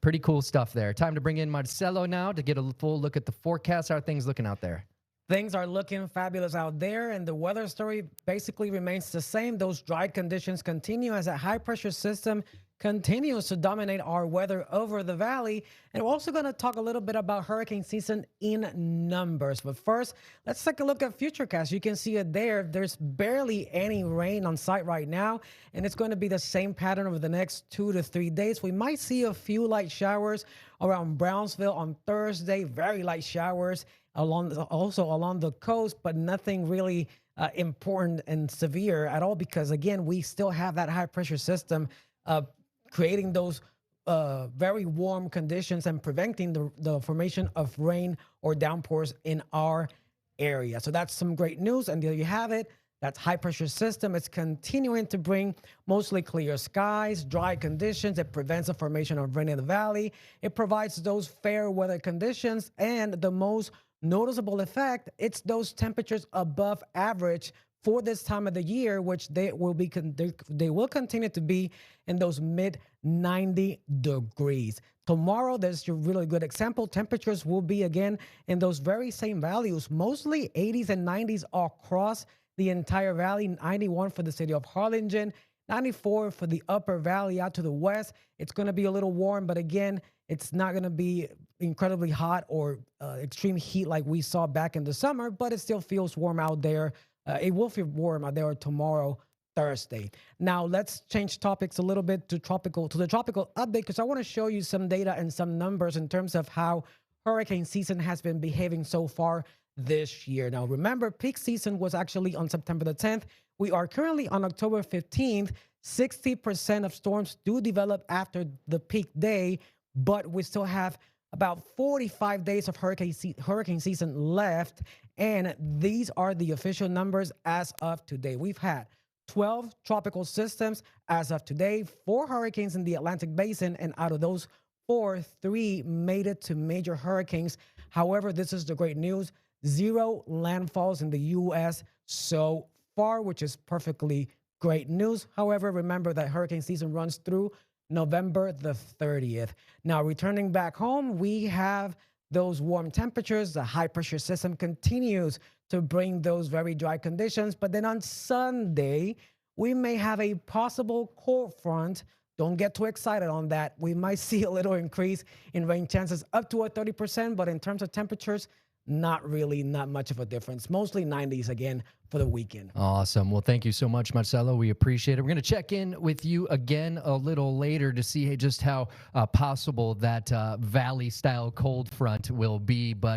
Pretty cool stuff there. Time to bring in Marcelo now to get a full look at the forecast. How are things looking out there? Things are looking fabulous out there, and the weather story basically remains the same. Those dry conditions continue as a high pressure system continues to dominate our weather over the valley. And we're also going to talk a little bit about hurricane season in numbers. But first, let's take a look at Futurecast. You can see it there. There's barely any rain on site right now, and it's going to be the same pattern over the next 2 to 3 days. We might see a few light showers around Brownsville on Thursday, very light showers also along the coast, but nothing really important and severe at all, because again, we still have that high pressure system creating those very warm conditions and preventing the formation of rain or downpours in our area. So that's some great news. And there you have it. That's high pressure system. It's continuing to bring mostly clear skies, dry conditions. It prevents the formation of rain in the valley. It provides those fair weather conditions. And the most noticeable effect, it's those temperatures above average for this time of the year, which they will continue to be in those mid 90 degrees. Tomorrow, there's a really good example. Temperatures will be again in those very same values, mostly 80s and 90s across the entire valley. 91 for the city of Harlingen, 94 for the upper valley out to the west. It's going to be a little warm, but again, it's not going to be incredibly hot or extreme heat like we saw back in the summer, but it still feels warm out there. It will feel warm out there tomorrow, Thursday. Now let's change topics a little bit to the tropical update, because I want to show you some data and some numbers in terms of how hurricane season has been behaving so far this year. Now remember, peak season was actually on September the 10th. We are currently on October 15th. 60% of storms do develop after the peak day, but we still have about 45 days of hurricane season left, and these are the official numbers as of today. We've had 12 tropical systems as of today, 4 hurricanes in the Atlantic Basin, and out of those 4, 3 made it to major hurricanes. However, this is the great news: 0 landfalls in the U.S. so far, which is perfectly great news. However, remember that hurricane season runs through November the 30th. Now, returning back home, we have those warm temperatures. The high pressure system continues to bring those very dry conditions. But then on Sunday, we may have a possible cold front. Don't get too excited on that. We might see a little increase in rain chances up to a 30%, but in terms of temperatures, not much of a difference. Mostly 90s again for the weekend. Awesome. Well, thank you so much, Marcelo. We appreciate it. We're going to check in with you again a little later to see just how possible that valley-style cold front will be. But